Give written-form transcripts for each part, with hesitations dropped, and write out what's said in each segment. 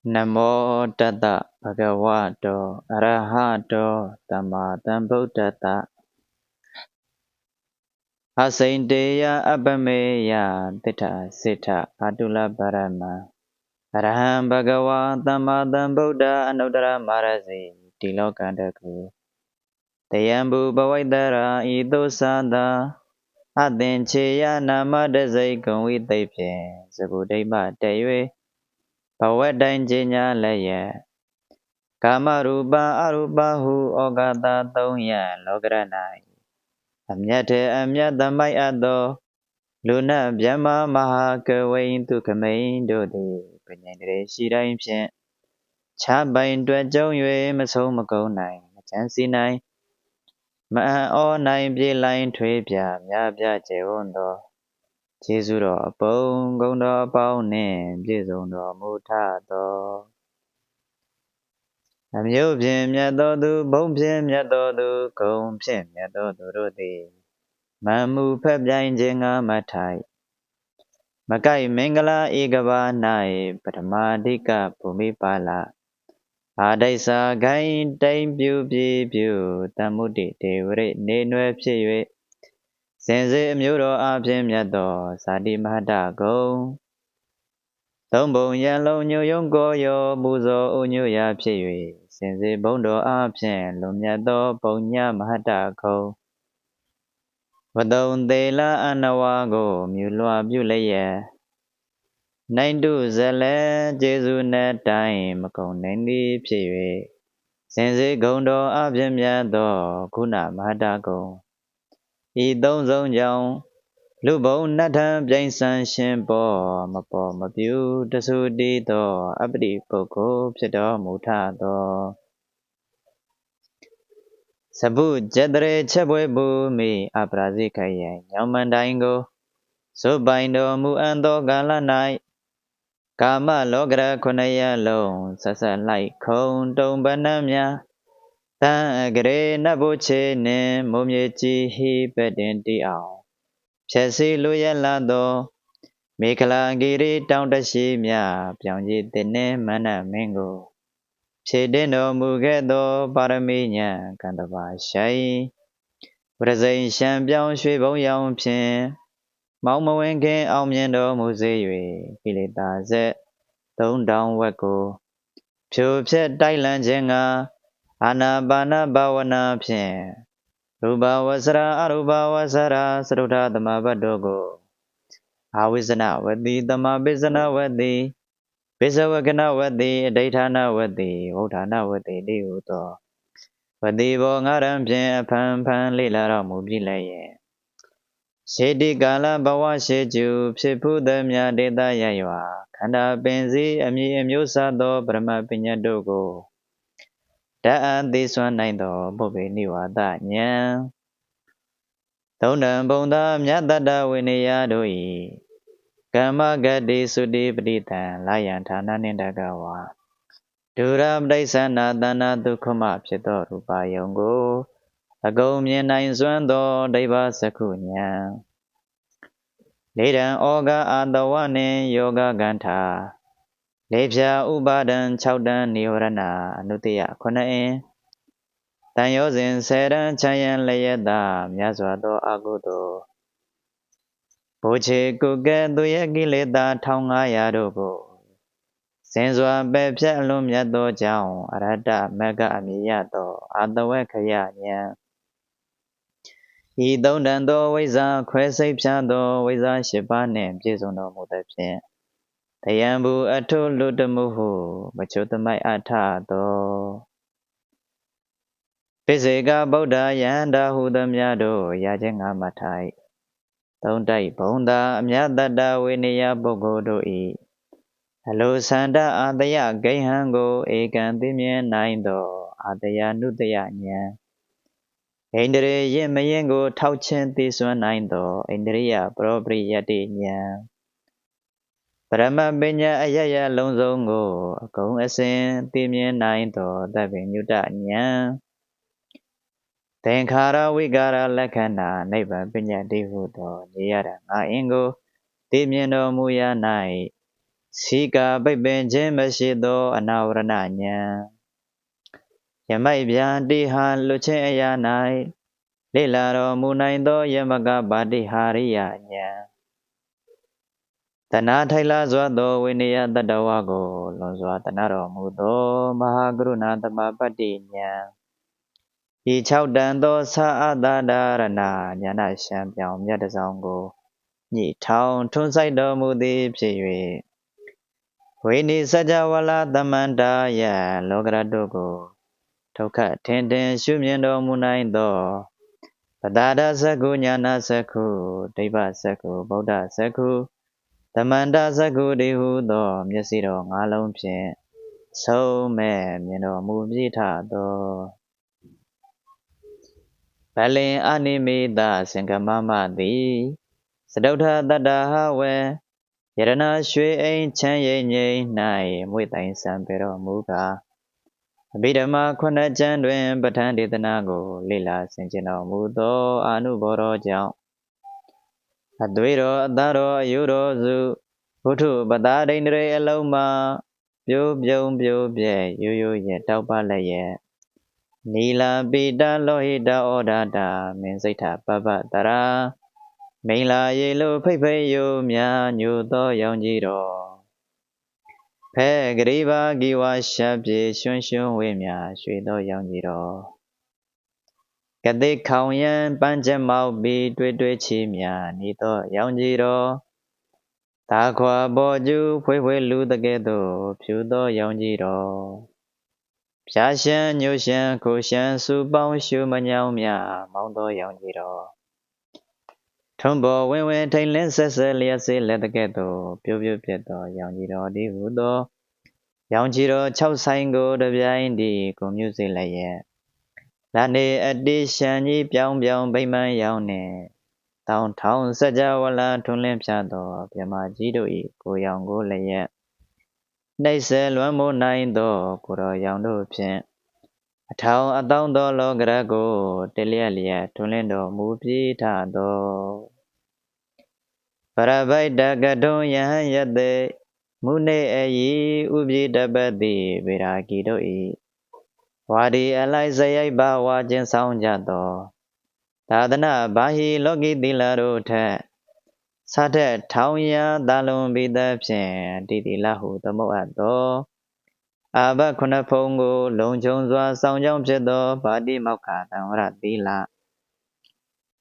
Namo Tata Bhagavato Arahato Tamma Sambuddhassa Asainteya Apameya Titha Siddha Atula Parama Araham Bhagava Tamma Sambuddha Anuttara Marasi Tilokandaku Tayambu Bhavaidara Idosada Atincheya Namadasai Kongvi Taipye Sabudaipa Taywe Bhavattain Jenya Laya Kama Rupa Arupa Hu Ogata Taunya Lokaranai Amyate Amyatamai Ado Luna Vyama Mahakawain Tukamain Dodi Penyandre Shirai Pyen Chabain Dwajong Yue Maso Makonai Machansi Nai Maan O Nai Pi Lain Tui Pya Mya Pya Chewondo Chesuro Apong Gondo Apong Nin Pisondo Mutha Do အမျိုးဖြင့်မြတ်သောသူဘုံဖြင့်မြတ်သောသူဂုံဖြင့်မြတ်သောသူတို့သည်မံမှုဖက်ပြိုင်ခြင်းငါမထိုက်မကိုက်မင်္ဂလာဧကဘာ၌ပထမအဓိကဘူမိပါလအာဒိဆာဂိုင်းတိမ်ပြူပြေပြူတမ္မုတိဒေဝရိနေနွယ်ဖြစ်၍စင်စေအမျိုးတော်အဖြင့်မြတ်သောဇာတိမဟာတဂုံသုံးပုံရန်လုံးညွယုံကိုယောပူဇော်ဥညွရာဖြစ်၍စင်စေဘုံတော်အဖြင့်လွန်မြတ်သောပုံညမဟာတခုံဝတုံသေးလာအနဝါကိုမြူလွှာပြုလျက်နိုင်တုဇလဲကျေစုနဲ့တိုင်မကုံနိုင်သည်ဖြစ်၍စင်စေဂုံတော်အဖြင့်မြတ်သောခုနမဟာတကုံဤသုံးဆုံးကြောင့်လူဘုံနတ်ထံပြိုင်ဆန်းရှင်ပေါ်မပေါ်မပြူတဆူတည်သောအပတိပုဂ္ဂိုလ်ဖြစ်တော်မူထသောစပုကျက်တရေချက်ပွဲပူမိအပရာဇိခယံညောင်မန်တိုင်းကိုစုပိုင်တော်မူအံသောကာလ၌ကာမလောကရခုနှစ်ရလုံးဆက်ဆက်လိုက်ခုံတုံပနံမြတံအကရေနတ်ဘုချေနှင့်မုံမြေကြီးဟိပတင်တိအောင်ဖြည့်စီလူရလာသောမေခလာဂိရိတောင်တရှိမြပြောင်ကြီးတင်နှင့်မနမင်းကိုဖြည့်တင်တော်မူခဲ့သောပါရမီဉာဏ်ကံတပါရှိုင်ဝရဇိန်ရှံပြောင်းရွှေဘုံရောင်ဖြင့်မောင်မဝင်းခင်အောင်မြင်တော်မူစေ၍ကိလေသာဆက်3000ဝက်ကိုဖြိုဖျက်တိုက်လန့်ခြင်းကအာနာပါနဘာဝနာဖြင့်ရူပဝဆရာအရူပဝဆရာသရုဒ္ဓသမဘတ်တို့ကိုအာဝိဇ္ဇနဝတိသမပိဇနဝတိပိဇဝကနဝတိအဋ္ဌာနဝတိဝဋ္ဌာနဝတိတိဟုသောဝတိဘောငါရံဖြင့်အဖန်ဖန်လေလာတော်မူပြီးလည်းရဲ့ရှေတိကာလဘဝရှေကျူဖြစ်ဖူးသည်များဒေသရရွာခန္ဓာပင်စီအမည်အမျိုးစားသောပရမပညာတို့ကိုတအံသိစွမ်းနိုင်သောပုပ္ပေနိဝါဒဉာဏ်သုံးတံဘုံသာမြတ်တတဝိနည်းတို့၏ကမ္မဂတိသုတိပတိတံလာယံဌာနနှင့်တကဝါဒုရပဋိသန္နာတဏ္ဍဒုက္ခမဖြစ်သောရူပယုံကိုအကုန်မြင်နိုင်စွမ်းသောဒိဗ္ဗစကုဉာဏ်လေးတံဩဃအာတဝနှင့်ယောဂကန္ထာလေးဖြာဥပါဒံ6တန်နိဝရဏအနုတ္တယ9အင်းတန်ရောစဉ်10တန်ချမ်းရန်လျက်သာမြတ်စွာသောအကုသိုလ်ဘုချေကုကဲ့သူရဲ့ကိလေသာ1500တို့ကိုစင်စွာပဲ့ဖြတ်အလွန်မြတ်သောကြောင့်အရဟတမဂ္ဂအမြည်ရသောအာတဝေခယဉာဏ်ဤသုံးတန်သောဝိဇ္ဇာခွဲစိတ်ဖြာသောဝိဇ္ဇာ8ပါးနှင့်ပြည့်စုံတော်မူသဖြင့်တယံဘူးအထုလူတမှုဟုမချုတမိုက်အထသောပိစေကဗုဒ္ဓယန္တာဟုသမျှတို့ရခြင်းငါမထိုက်သုံးတိုက်ဘုံသာအမြတ်တတဝိနည်းပုဂ္ဂိုလ်တို့၏အလိုဆန္ဒအာတယဂိဟံကိုဧကံသိမြင်နိုင်သောအာတယနုတယဉာဏ်ဣန္ဒြေယင်မယင်ကိုထောက်ခြင်းသိစွမ်းနိုင်သောဣန္ဒြိယပရောပရိယတ္တိဉာဏ်ပရမပညာအယယလုံးစုံကိုအကုန်အစင်သိမြင်နိုင်သောသဗ္ဗညုတဉာဏ်သင်္ခါရဝိကာရလက္ခဏာနိဗ္ဗာန်ပညာတိဟုသောနေရတာငါအင်းကိုသိမြင်တော်မူရ၌ စီကာပိတ်ပင်ခြင်းမရှိသောအနာဝရဏဉာဏ်ယမိုက်ပြာတိဟာလွတ်ခြင်းအရာ၌လေလာတော်မူနိုင်သောယမကပါတိဟာရိယဉာဏ်တဏှာထိုင်လာစွာသောဝိနည်းတတ္တဝါကိုလွန်စွာတဏှတော်မူသောမဟာကရုဏာသမပတ္တိဉာဏ်ဤ6တန်သောသာအတာဒရဏဉာဏရှံပြောင်မြတ်တစောင်းကိုညှိထောင်ထွန်းဆိုင်တော်မူသည်ဖြစ်၍ဝိနိစัจ java လာသမန္တာယလောကရတုကိုဒုက္ခထင်ထင်ရှုမြင်တော်မူနိုင်သောပတာဒသက္ကုညာနာသက္ကုဒိဗ္ဗသက္ကုဗုဒ္ဓသက္ကုသမန္တာသက္ကုဒီဟုသောမျက်စိတော်၅လုံးဖြင့်ဆုံးမဲ့မြင်တော်မူပြီးထသောဗလင်အနိမိတစင်္ကမမသည်စတုထတတ္တဟဝေယရဏရွှေအိမ်ချမ်းရိပ်ငိမ့်၌မွေတိုင်ဆံပေတော်မူကားအဘိဓမ္မာခုနှစ်ကျမ်းတွင်ပဋ္ဌာန်းဒေသနာကိုလေ့လာဆင်ခြင်တော်မူသောအာနုဘောတော်ကြောင့်အသွေးတော်အသားတော်အယုတော်စုဘုထုပတာဒိန္ဒရေအလုံးမှာပြိုးပြုံးပြိုးပြဲရိုးရိုးရဲ့တောက်ပလည်းရဲ့နီလာပိတလောဟိတဩဒတာမင်းစိတ်ထပပတရာမိန်လာရေလိုဖိတ်ဖိတ်ယိုမြညိုသောရောင်ကြီးတော်ဖဲဂရိဘာဂီဝါရှပ်ပြေရွှွန်းရွှွန်းဝေးမြရွှေသောရောင်ကြီးတော်ကတိခေါင်ရန်ပန်းချက်မောက်ပြီးတွေ့တွေ့ချီမြနေသောရောင်ကြီးတော်သာခွာပေါ်ကျူဖွေးဖွေးလူတကဲ့သို့ဖြူသောရောင်ကြီးတော်ဖြာရှမ်းညိုရှမ်းခိုရှမ်းစူပေါင်းရှုမညောင်းမြမောင်းသောရောင်ကြီးတော်ထုံပေါ်ဝင်းဝင်းထိန်လင်းဆက်ဆက်လျက်စေးလက်တကဲ့သို့ပြိုးပြိုးပြက်သောရောင်ကြီးတော်ဒီဟုသောရောင်ကြီးတော်6ဆိုင်ကိုတပြိုင်တည်းကိုမြုစေလည်းရဲ့လာနေအတိရှံကြီးပြောင်းပြောင်းဗိမှန်ရောင်နှင့်တောင်းထောင်စัจ java လာထွန်းလင်းဖြတ်သောမြမကြီးတို့၏ကိုရောင်ကိုလည်းရဲ့နှိမ့်ဆက်လွမ်းမိုးနိုင်သောကိုတော်ရောင်တို့ဖြင့်အထောင်အတောင်းသောလောကရကိုတလျက်လျက်ထွန်းလင်းတော်မူပြီးထသောပရဗိတကတုံယဟန်ယတေမုနေအယီဥပိတပတိဗေရာဂီတို့၏ဝါဒီအလိုက်စရိုက်ပါဝါကျင်ဆောင်ကြသောသာသနာဘာဟိလောကီသီလတို့ထက်စထက်ထောင်ရာသာလွန်ပြီးသဖြင့်တိတိလဟုသမုတ်အပ်သောအာဘခုနှစ်ဖုံကိုလုံခြုံစွာဆောင်ကြောင်းဖြစ်သောဗာတိမောက္ခသံဝရသီလ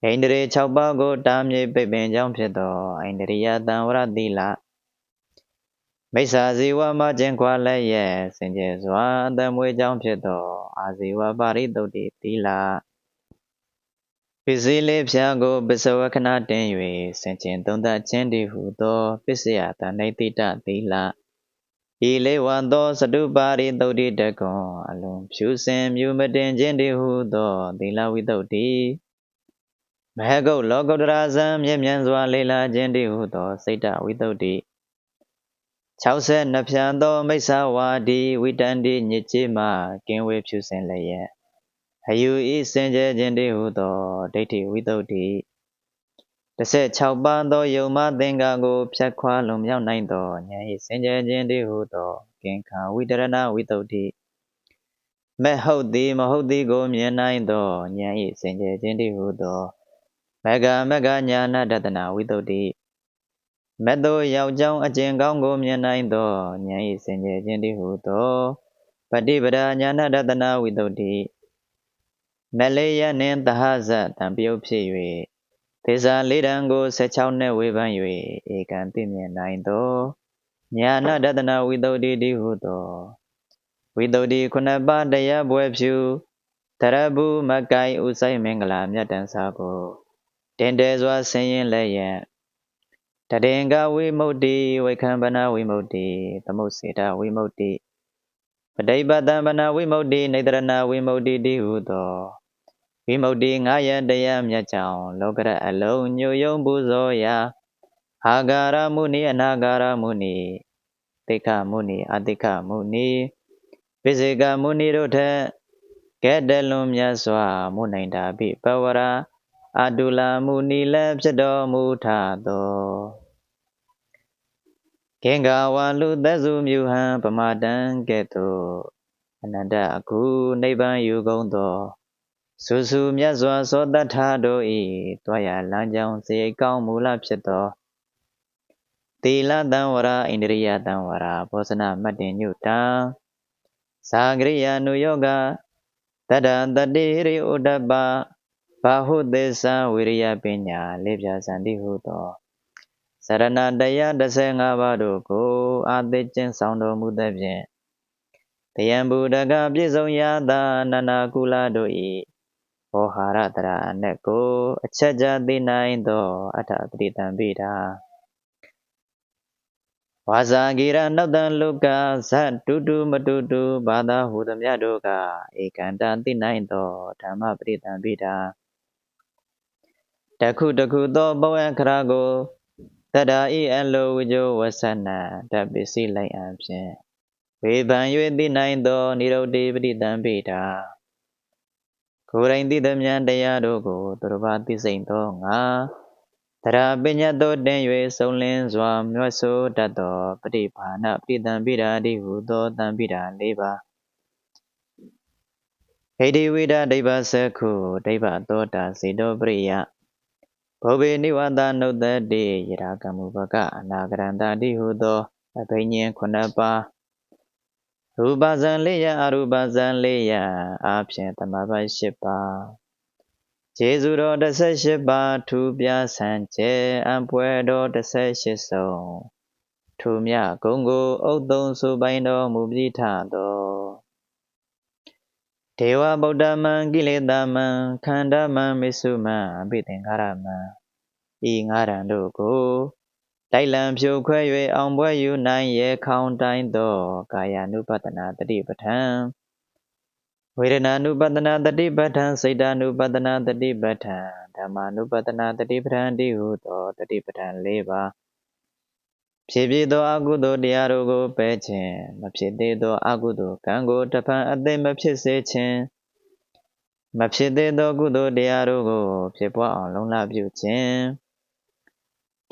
ဣန္ဒြေ6ပါးကိုတားမြစ်ပိတ်ပင်ကြောင်းဖြစ်သောဣန္ဒြိယသံဝရသီလမိစ္ဆာဇီဝမကျင်ခွာလည်းရဲ့စင်ကြယ်စွာအသက်မွေးကြောင်းဖြစ်သောအာဇီဝပါရိသုတ်တိသီလပစ္စည်းလေးဖြာကိုပစ္စဝခဏတင်၍ဆင်ခြင်သုံးသပ်ခြင်းတည်းဟုသောပစ္စယတဏိတိတသီလဤလေးဝါသောစတုပါရိသုတ်တိတကွန်အလုံးဖြူစင်မြူမတင်ခြင်းတည်းဟုသောသီလဝိသုတ်တိမဟဂုတ်လောကုတ္တရာဇံမြင့်မြတ်စွာလေးလာခြင်းတည်းဟုသောစိတ်တဝိသုတ်တိ62ဖြန်သောမိစ္ဆာဝါဒီဝိတန္တိညစ်ကြေးမှကင်းဝေးဖြူစင်လျက်အယူဤစင်ကြယ်ခြင်းတည်းဟုသောဒိဋ္ဌိဝိသုဒ္ဓိ16ပါးသောယုံမသင်္ကာကိုဖြတ်ခွာလွန်မြောက်နိုင်သောဉာဏ်၏စင်ကြယ်ခြင်းတည်းဟုသောကင်္ခာဝိတရဏဝိသုဒ္ဓိမဲ့ဟုတ်သည်မဟုတ်သည်ကိုမြင်နိုင်သောဉာဏ်၏စင်ကြယ်ခြင်းတည်းဟုသောမဂ္ဂညာဏတတနာဝိသုဒ္ဓိမဲ့သို့ရောက်ကြောင်းအကျင့်ကောင်းကိုမြင်နိုင်သောဉာဏ်၏စင်ကြယ်ခြင်းတည်းဟုသောပฏิပဒါညာဏတတနာဝိသုဒ္ဓိမလေးရနှင့်သဟဇတံပြုတ်ဖြစ်၍သေစာလေးတံကို16နှစ်ဝေဖန်၍ဧကံသိမြင်နိုင်သောညာဏတတနာဝိသုဒ္ဓိတည်းဟုသောဝိသုဒ္ဓိ9ပါးတရားပွဲဖြူတရဘူးမကိုင်ဥဆိုင်မင်္ဂလာမြတ်တန်စာကိုတင်တဲစွာဆင်းရင်လည်းယံတရင်ကဝိမု ക്തി ဝိခံပနာဝိမု ക്തി သမုတ်စေတဝိမု ക്തി ပဋိပတံပနာဝိမု ക്തി နေတရဏဝိမု ക്തി တည်းဟုသောဝိမု ക്തി 9ရတရားမြတ်ကြောင့်လောကရအလုံးညိုယုံပူဇော်ရာအာဂါရမုနိအနာဂါရမုနိတိခမုနိအတိခမုနိပိစိကမုနိတို့ထက်ကဲ့တလွန်မြတ်စွာမုနိုင်တာပိပဝရအတုလမုနိလည်းဖြစ်တော်မူထသော ခင်္ဂဝါလူသက်စုမြူဟံပမာတံကဲ့သို့အနန္တအခုနိဗ္ဗာန်ယူကုန်သောဆူဆူမြတ်စွာသောတထာတို့ဤတွားရလမ်းကြောင်းစရိတ်ကောင်းမူလဖြစ်သောသီလတံဝရဣန္ဒြိယတံဝရဘောဇနမတ္တင်ညုတံသာဂရိယာနုယောဂတတတတိရိဥဒ္ဒပဘာဟုသေသဝိရိယပညာလေးပြစံတိဟုသောစရဏတရား15ပါးတို့ကိုအာသိကျင့်ဆောင်တော်မူသဖြင့်တယံဗုဒ္ဓကပြည့်စုံရသာနာနာကုလတို့ဤဘောဟာရတရာအနက်ကိုအချက်ကြသိနိုင်သောအထပရိတံပိတာဝါစာဂိရနောက်တန်လုကဇတ်တူတူမတူတူဘာသာဟူသမျှတို့ကဧကန္တသိနိုင်သောဓမ္မပရိတံပိတာတခုတခုသောဘဝခရာကိုတတဤအလိုဝိဇောဝဆနံတပစ္စည်းလိုက်အံဖြင့်ဝေဖန်၍သိနိုင်သောနိရုဒ္ဓိပရိတံပိတာကိုယ်တိုင်သိသမျှတရားတို့ကိုသူတစ်ပါးသိစိမ့်သောငါတရာပညာတို့တင်၍စုံလင်းစွာမြတ်ဆိုတတ်သောပฏิဘာနပရိတံပိတာတိဟုသောတံပိတာ၄ပါးဟိတိဝိဒဒိဗ္ဗစခုဒိဗ္ဗသောတာစေတောပရိယဘောဘေနိဝါဒနုတ္တိယရာကမုပကအနာဂရန္တာတိဟုသောအဘိညာဉ်9ပါးရူပဇံ4ရာအရူပဇံ4ရာအပြင်သမဘ8ပါးခြေစုတော်18ပါးထူပြဆန်းကျဲအံပွဲတော်18ဆုံးထူမြဂုံကိုဥဒ္တုံဆိုပိုင်တော်မူပြီးထသောဒေဝဗုဒ္ဓမံကိလေသာမံခန္ဓာမံမေစုမံအဘိသင်္ခါရမံဤငါးရန်တို့ကိုတိုက်လံဖြိုခွဲ၍အောင်ပွဲယူနိုင်ရေခေါင်တိုင်းသောကာယ ानु ပတ္တနာတတိပဋ္ဌံဝေဒနာ ानु ပတ္တနာတတိပဋ္ဌံစိတ်တ ानु ပတ္တနာတတိပဋ္ဌံဓမ္မ ानु ပတ္တနာတတိပဋ္ဌံတိဟုသောတတိပဋ္ဌံ၄ပါးဖြစ်ဖြစ်သောအကုသိုလ်တရားတို့ကိုပယ်ခြင်းမဖြစ်သေးသောအကုသိုလ်ကံကိုတဖန်အသိမဖြစ်စေခြင်းမဖြစ်သေးသောကုသိုလ်တရားတို့ကိုဖြစ်ပွားအောင်လုံလပြုခြင်း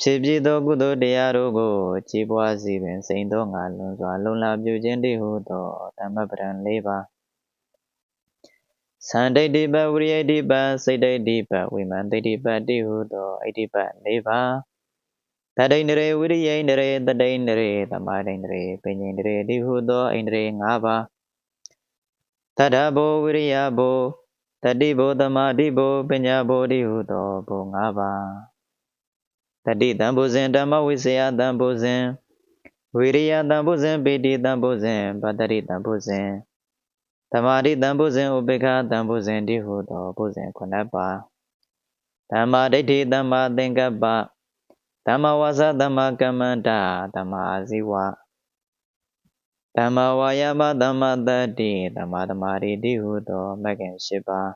ဖြစ်ဖြစ်သောကုသိုလ်တရားတို့ကိုကြီးပွားစီပင်စိန်သောငါလွန်စွာလုံလပြုခြင်းတည်းဟုသောဓမ္မပဒံ၄ပါးသန္တိဋ္ဌိပဝိရိယဋ္ဌိပစိတ်ဋ္ဌိပဝိမန္တိဋ္ဌိပတည်းဟုသောဣဋ္ဌိပ၄ပါးတတိန္ဒရေဝိရိယိန္ဒရေတတိန္ဒရေသမာဓိန္ဒရေပဉ္စိန္ဒရေတည်းဟုသောဣန္ဒရေ၅ပါးတတ္ထဘောဝိရိယဘောတတိဘောသမာဓိဘောပညာဘောတည်းဟုသောဘော၅ပါးတတိတံဘုဇင်ဓမ္မဝိစေယတံဘုဇင်ဝိရိယတံဘုဇင်ပိတိတံဘုဇင်ပတ္တိတံဘုဇင်သမာဓိတံဘုဇင်ဥပေက္ခတံဘုဇင်တည်းဟုသောဘုဇင်9ပါးဓမ္မဒိဋ္ဌိသမ္မာသင်္ကပ္ပသမ္မာဝါစာသမ္မာကမ္မန္တာသမ္မာအာဇီဝသမ္မာဝါယာမသမ္မာတတ္တိသမ္မာသမာဓိတည်းဟုသောမဂ္ဂင်8ပါး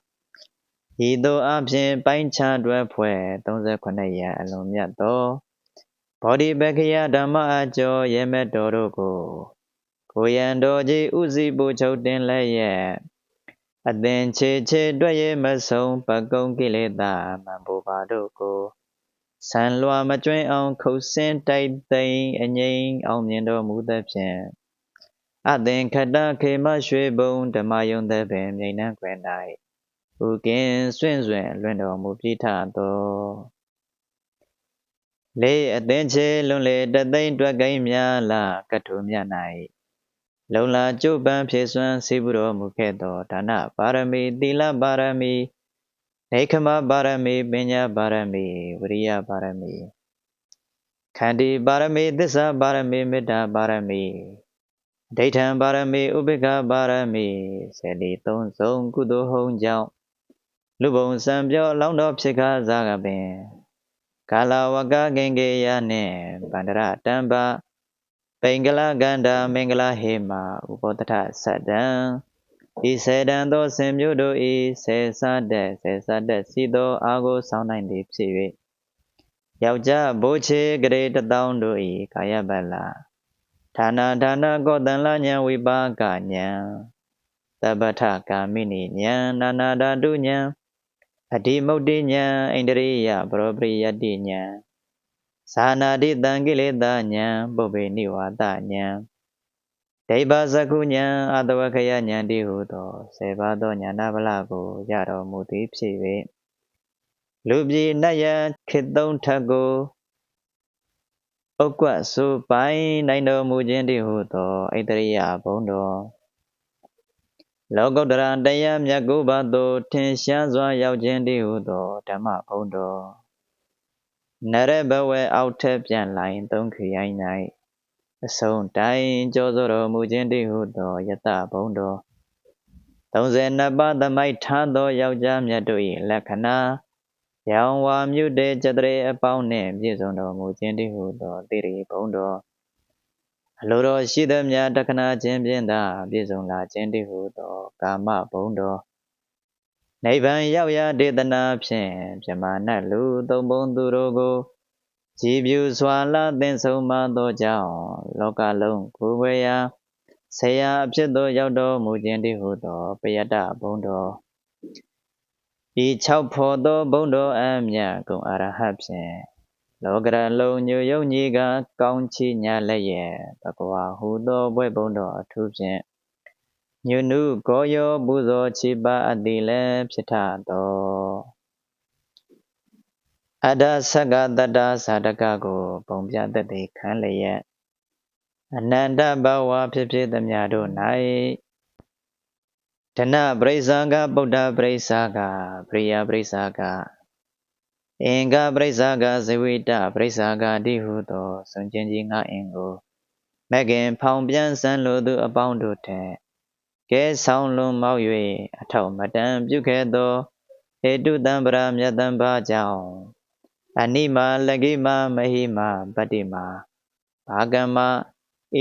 ဤသို့အပြင်ပိုင်းခြားတွဲဖွဲ့38ရာအလုံးမြတ်သောဘောဓိပက္ခယဓမ္မအကျော်ရေမဲ့တော်တို့ကိုယံတော်ကြီးဥစည်းပူချုပ်တင်လည်းရဲ့အသင်ချေချေတွေ့ရမဆုံးပကုံကိလေသာမံဘူပါတို့ကိုဆံလွှာမကျွင်းအောင်ခုတ်ဆင်းတိုက်သိမ်းအငိမ့်အောင်မြင်တော်မူသဖြင့်အသင်္ခတခေမရွှေဘုံဓမ္မယုံသဖြင့်မြိန်နှံခွင်၌ဥကင်းစွင့်စွင့်လွင့်တော်မူပြီးထသောလေးအသင်ချေလွန်လေတသိမ့်တွက်ကိန်းများလာကထုမြတ်၌လုံလာကျုပ်ပန်းဖြည့်စွမ်းစေဘူးတော်မူခဲ့သောဒါနပါရမီသီလပါရမီနေခမပါရမီပညာပါရမီဝိရိယပါရမီခန္တီပါရမီသစ္စာပါရမီမေတ္တာပါရမီဒိဋ္ဌံပါရမီဥပိ္ပခပါရမီစေတီသုံးစုံကုသိုလ်ဟုံကြောင့်လူဘုံစံပြောလောင်းတော်ဖြစ်ခါစားကပင်ကာလဝကကင်ကေယနှင့်ဗန္ဒရတံပပိင်္ဂလကန္တာမင်္ဂလဟေမာဥပောတထသတ္တံဤစေတံသောဆင်မျိုးတို့ဤဆေစတဲ့စီသောအာကိုဆောင်နိုင်သည်ဖြစ်၍ယောက်ျားဘိုးချေဂရေ1000တို့ဤကာယပလဌာနကောတန်လဉာဏ်ဝိပါကဉာဏ်သဗ္ဗထကာမိနိဉာဏ်နာနာဓာတုဉာဏ်အဓိမုတ်တိဉာဏ်ဣန္ဒြိယပရောပရိယတ္တိဉာဏ် သာနာတိတံကိလေသာဉာဏ်ပုပ္ပေနိဝါဒဉာဏ်ဒိဗ္ဗစကုဉာဏ်အတဝခယဉာဏ်တိဟုသောဆေပါသောဉာဏဗလကိုရတော်မူသည်ဖြစ်၍လူပြည်နတ်ယခေသုံးထက်ကိုဥက္ကွစုပိုင်နိုင်တော်မူခြင်းတိဟုသောဣတရိယဘုံတော်လောကုတ္တရာတရားမြတ်ကိုပါသို့ထင်ရှားစွာရောက်ခြင်းတိဟုသောဓမ္မဘုံတော်နရဘဝေအောက်ထက်ပြန်လိုင်းသုံးခရိုင်၌အဆုံးတိုင်ကြောစိုးတော်မူခြင်းတိဟုသောယတဘုံတော်32ပါးသမိုက်ထားသောယောက်ျားမြတ်တို့၏လက္ခဏာရောင်ဝါမြုတေကျတရေအပေါင်းနှင့်ပြည့်စုံတော်မူခြင်းတိဟုသောတိရိဘုံတော်အလိုတော်ရှိသည်များတခဏချင်းဖြင့်သာပြည့်စုံလာခြင်းတိဟုသောကာမဘုံတော်နိဗ္ဗာန်ရောက်ရာဒေသနာဖြင့်ပြမနတ်လူသုံးဘုံသူတို့ကိုကြည်ပြူစွာလာသင်ဆုံးမသောကြောင့်လောကလုံးကိုယ်ဝေရာဆရာအဖြစ်သို့ရောက်တော်မူခြင်းတိဟုသောပယတ္တဘုံတော်ဤ6ဖော်သောဘုံတော်အမြတ်ကုံအရဟတ်ဖြင့်လောကရလုံးညွယုံကြီးကကောင်းချီးညာလည်းရဲ့ဘဂဝါဟုသောဘွဲ့ဘုံတော်အထူးဖြင့်ညွနုကောယောပူဇော်ချီးပါအပ်သည်လည်းဖြစ်ထသောအတ္တသက္ကတတ္တသာတကကိုပုံပြတတ်သည်ခံလျက်အနန္တဘဝဖြစ်ဖြစ်သမျှတို့၌ဓနပရိစ္ဆာကဗုဒ္ဓပရိစ္ဆာကပရိယပရိစ္ဆာကအင်္ဂပရိစ္ဆာကဇဝိတပရိစ္ဆာကတိဟုသောစွန့်ခြင်းကြီးငါအင်ကိုမကင်ဖောင်ပြန်ဆန်းလိုသူအပေါင်းတို့ထက်ကဲဆောင်လွန်မောက်၍အထောက်မတန်ပြုခဲ့သောဟေတုတံပရမြတ်တံဘာကြောင့်အနိမာလကိမာမဟိမာပတ္တိမာဘာကမ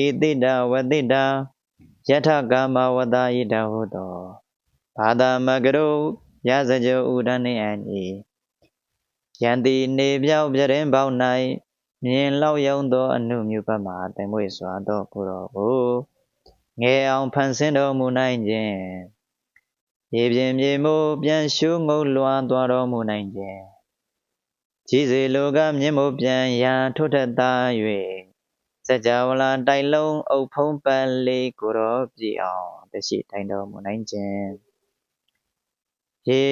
ဧတိတဝတိတယထကာမဝတယိတဟုသောဘာသာမကရုရစကြဥဒနှင့်အညီယန္တိနေပြောက်ပြရင်ပေါက်၌မြင်လောက်ယုံသောအနုမြုပမာတမွေစွာသောကိုတော်ကိုငယ်အောင်ဖန်ဆင်းတော်မူနိုင်ခြင်းရေပြင်းမြေမိုးပြန်ရှုငုံလွှာသွားတော်မူနိုင်ခြင်းကြည်စေလိုကမြင့်မို့ပြန်ရာထို့ထက်သာ၍စကြဝဠာတိုက်လုံးအုပ်ဖုံးပန်းလေးကိုတော်ပြည့်အောင်တရှိထိုင်တော်မူနိုင်ခြင်းရေ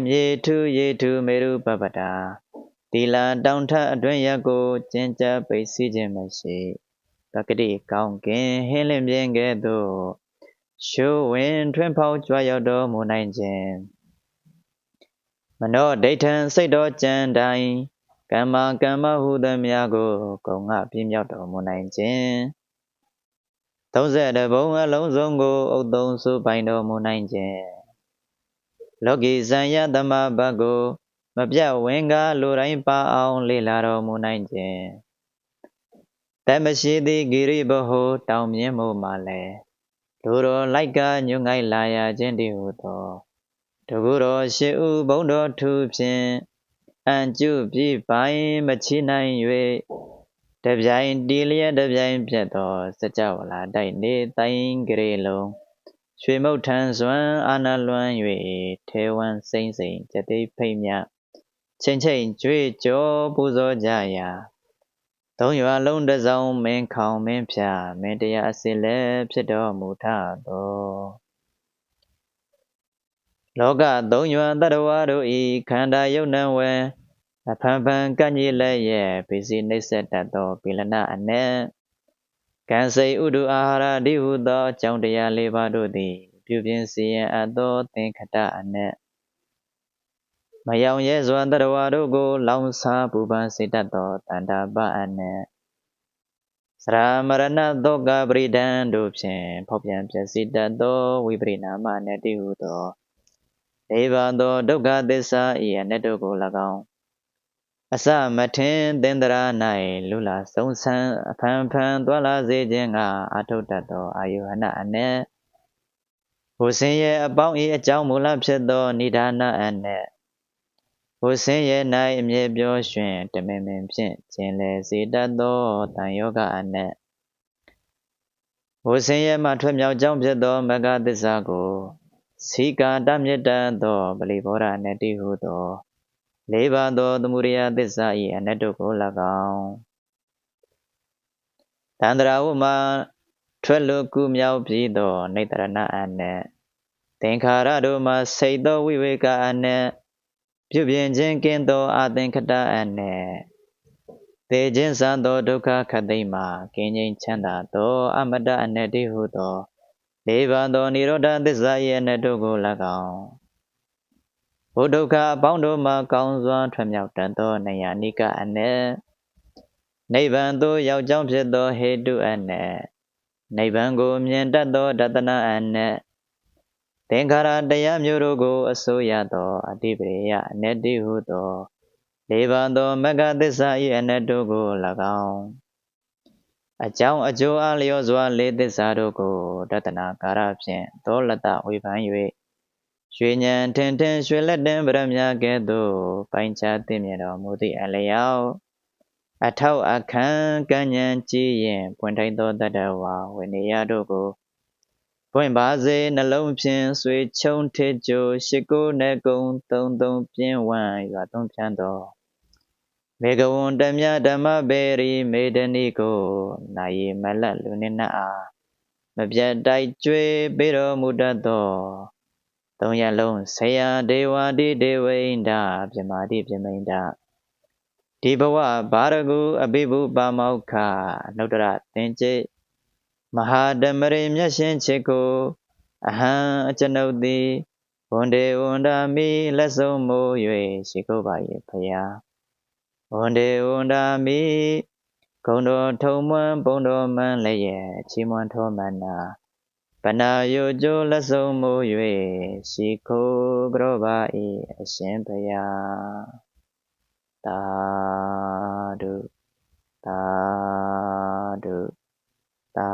မြေထုမေရုပပတာသီလတောင်ထအတွင်ရက်ကိုကျင့်ကြပိတ်စီခြင်းမရှိပကတိကောင်းကင်ဟင်းလင်းပြင်းကဲ့သို့ရှိုးဝင်ထွန်းဖောက်ကြွရောက်တော်မူနိုင်ခြင်းမနောဒိဋ္ဌံစိတ်တော်ကြံတိုင်းကမ္မဟုသမျှကိုကုံငါပြင်းမြောက်တော်မူနိုင်ခြင်း32ဘုံအလုံးစုံကိုဥဒ္သုံစုပိုင်တော်မူနိုင်ခြင်းလောကီဇံယသမဘတ်ကိုမပြတ်ဝင်ကလူတိုင်းပါအောင်လေ့လာတော်မူနိုင်ခြင်းတမရှိသည်ဂိရိဘဟုတောင်မြင့်မို့မှလည်းလူတော်လိုက်ကညွငိုက်လာရခြင်းတည်းဟုသောတကူတော်ရှိဥဘုံတော်ထူဖြင့်အံကျုပြပိုင်မချီနိုင်၍တပြိုင်တီလျက်တပြိုင်ပြတ်သောစကြဝဠာတိုက်နေတိုင်းကလေးလုံးရွှေမုတ်ထန်စွမ်းအာနာလွမ်း၍ထေဝံစိမ့်စိမ့်ကျတိဖိတ်မြချိန်ကြွေကြောပူဇော်ကြရာသုံးရွာလုံးတစောင်းမင်းခေါင်မင်းဖြာမင်းတရားအစစ်လည်းဖြစ်တော်မူထသောလောကသုံးရွာတတဝါတို့ဤခန္ဓာယုတ်နံဝဲအဖန်ဖန်ကန့်ကြီးလည်းရဲ့ပိစီနှိစ္စတတ်သောပိလနာအနက်ကံစိတ်ဥဒုအာဟာရတိဟုသောကြောင့်တရား၄ပါးတို့သည်ပြုပြင်စီရင်အပ်သောသင်္ခတအနက်မယောင်ရဲစွာတတဝါတို့ကိုလောင်စားပူပန်စေတတ်သောတန္တာပအနက်သရမရဏသောကပရိဒံတို့ဖြင့်ဖောက်ပြန်ပျက်စီးတတ်သောဝိပရိနာမအနက်တိဟုသော၄ပါးသောဒုက္ခသစ္စာဤအနက်တို့ကို၎င်းအစမထင်သင်္တရာ၌လူလာဆုံးဆန်းအဖန်ဖန်သွာလာစေခြင်းကအထုတ်တတ်သောအာယုဟနအနက်ဘုဆင်းရဲ့အပေါင်းဤအကြောင်းမူလဖြစ်သောနိဒာနအနက်ဘုဆင်းရဲ့၌အမြဲပြောရွှင်တမင်မင်ဖြင့်ကျင်လေစေတတ်သောတန်ယောဂအနက်ဘုဆင်းရဲ့မှထွက်မြောက်ကြောင်းဖြစ်သောမဂ္ဂသစ္စာကိုစီကာတမြတ်တသောပလီဘောဓအနက်တိဟုသော လေးပါသောသမုဒယသစ္စာ၏အနတ္တကို၎င်းတန္တရာဝမှာထွက်လွတ်ကူမြောက်ပြီးသောနေတရဏအနက်သင်္ခါရတို့မှာစိတ်သောဝိဝေကအနက်ပြုပြင်ခြင်းကင်းသောအာသင်္ခတအနက်သေခြင်းစံသောဒုက္ခခတ်သိမ်းမှာကင်းငြိမ်းချမ်းသာသောအမတ္တအနတ္တိဟုသောလေးပါသောនិရောဓသစ္စာ၏အနတ္တကို၎င်းဘုဒ္ဓခအပေါင်းတို့မှာကောင်းစွာထွံ့မြောက်တတ်သောနေယနိကအနက်နိဗ္ဗာန်သို့ရောက်ကြောင်းဖြစ်သောဟေတုအနက်နိဗ္ဗာန်ကိုမြင်တတ်သောဒသနာအနက်သင်္ခါရတရားမျိုးတို့ကိုအစိုးရသောအတိပရိယအနတ္တိဟုသောလေးပါသောမဂ္ဂသစ္စာ၏အနတ္တကို၎င်းအကြောင်းအကျိုးအားလျော်စွာလေးသစ္စာတို့ကိုဒသနာကာရဖြင့်သောလတဝေဖန်၍ရွှေဉဏ်ထင်ထင်ရွှေလက်တင်ပရမကဲ့သို့ပိုင်းခြားသိမြင်တော်မူသည့်အလျောက်အထောက်အခန့်ကဉ္ဉံကြည်ရင်ပွင့်ထိုက်သောတတဝါဝိနည်းတို့ကိုပွင့်ပါစေနှလုံးဖြင့်ဆွေချုံထစ်ကြိုရှိကိုနေကုံသုံးပြင်းဝမ်းရွာသုံးဖြန်းသောမေဃဝန္တမြဓမ္မပေရီမေဒနိကိုနာယီမလတ်လူနေနအားမပြတ်တိုက်ကျွေးပေးတော်မူတတ်သောသုံးရလုံးဆရာဒေဝတိဒေဝိန္ဒပြမာတိပြမိန္ဒဒီဘဝဘာရကုအဘိဗုပါမောက္ခနုတ္တရသင်္ကျိမဟာဓမ္မရိမျက်ရှင်ချစ်ကိုအဟံအကျွန်ုပ်သည်ဝန္ဒေဝန္ဒာမိလက်ဆုံးမိုး၍ရှိခိုးပါ၏ဖယားဝန္ဒေဝန္ဒာမိဂုံတော်ထုံမွန်းပုံတော်မှန်လည်းရဲ့ချီးမွမ်းထောမနာပနာယုကျိုးလက်ဆုံးမိုး၍ရှိခိုးကြောပါ၏အရှင်ဖယားသာဓုသာဓုသာ